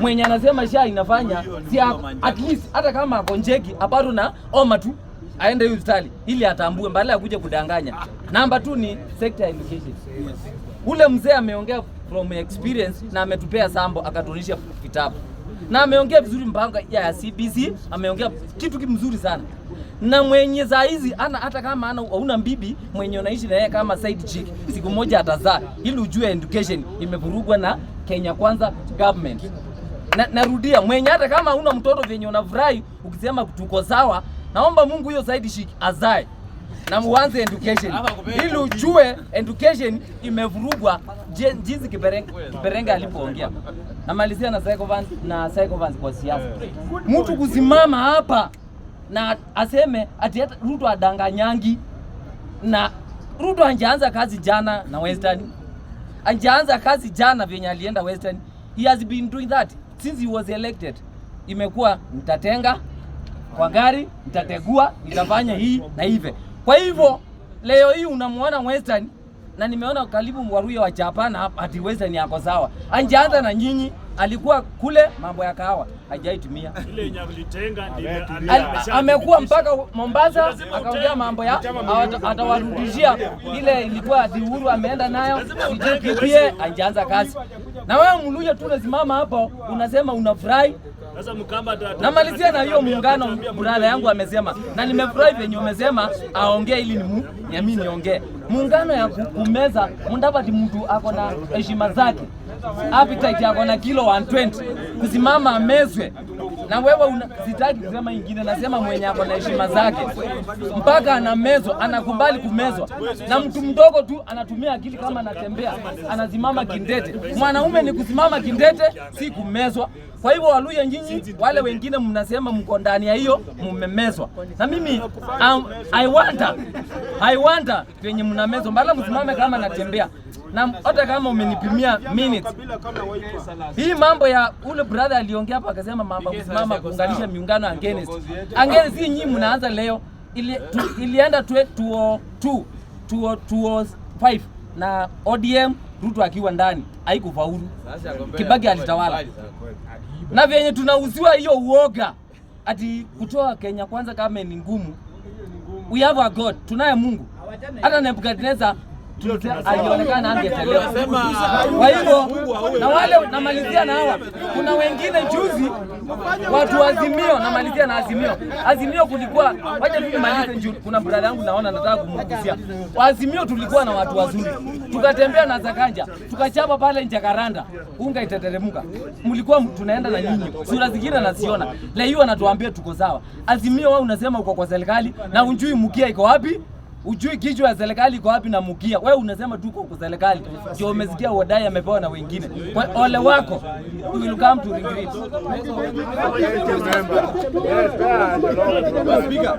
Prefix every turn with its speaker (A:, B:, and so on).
A: Mwenye anasema SHA inafanya si at least hata kama akonjeki aparo na oma tu aende hospitali ili atambue badala ya kuja kudanganya. Namba 2 ni sector education. Ule mzee ameongea from experience na ametupea sambo akatunisha kitabu. Na ameongea vizuri mpanga ya CBC, ameongea kitu kimzuri sana. Na mwenye za hizi ana hata kama ana una bibi mwenye unaishi na yeye kama side chick, siku moja atazaa ili ujue education imevurugwa na Kenya Kwanza government. Narudia mwenye hata kama una mtoto venye unafurahi ukisema tuko sawa, naomba Mungu hiyo side chick azae na muanze education ili ujue education imevurugwa jinsi Kiberenga alipoongea. Namalizia na psychovance kwa siasa. Mtu kusimama hapa na aseme ati Ruto adanganyangi, na Ruto anjaanza kazi jana na Western. Anjaanza kazi jana venye alienda Western. He has been doing that since he was elected. Imekuwa nitatenga kwa gari, nitategua, nitafanya hii na hivi. Kwa hivyo leo hii unamuona Western, na nimeona karibu Mwaruya wa Chapana hapa ati Western yako sawa. Anjaanza na nyinyi, alikuwa kule mambo ya kahawa hajaitumia. Ile yenye alitenga amekuwa mpaka Mombasa akaongea mambo ya atawarudishia ile ilikuwa Uhuru ameenda nayo pia anjaanza kazi. Na wewe Muluya tu unasimama hapo unasema unafurahi. Sasa Mkamba namalizia na hiyo muungano brother yangu amesema, na nimefurahi venye umesema aongee ili niamini niongee. Muungano ya kumeza mndapati mtu ako na heshima zake. Appetite yako na kilo 120 kusimama amezwe. Na wewe sitaki kusema ingine, nasema mwenye ako na heshima zake mpaka anamezwa, anakubali kumezwa. Na mtu mdogo tu anatumia akili kama anatembea, anasimama kindete. Mwanaume ni kusimama kindete, si kumezwa. Kwa hivyo Waluya nyinyi wale wengine mnasema mko ndani ya hiyo mmemezwa. Na mimi I wonder venye mnamezwa mbala msimame kama anatembea. Na hata kama umenipimia minutes. Hii mambo ya ule brother aliongea hapa akasema mambo kusimama kuunganisha miungano against hii nyinyi mnaanza leo. Ilienda 2005 na ODM Ruto akiwa ndani haikufaulu. Kibaki alitawala. Na vyenye tunauziwa hiyo uoga ati kutoa Kenya Kwanza kama ni ngumu. We have a God, tunaye Mungu. Hata Nebukadneza alionekana angetelewa. Kwa hivyo na wale namalizia na hawa. Kuna wengine juzi watu Azimio, namalizia na Azimio kulikuwa wacha mimi malize njoo. Kuna brother yangu naona nataka kumgusia. Azimio tulikuwa na watu wazuri. Tukatembea na Zakanja, tukachapa pale Njakaranda. Unga itateremka. Mlikuwa tunaenda na nyinyi. Sura zingine naziona. Leo anatuambia tuko sawa. Azimio wao unasema uko kwa serikali na unjui mkia iko wapi? Ujui kichwa ya serikali iko wapi na mkia. Wewe unasema tu kwa serikali. Ndio umesikia wadai amepewa na wengine. Kwa ole wako, you will come to regret. Speaker.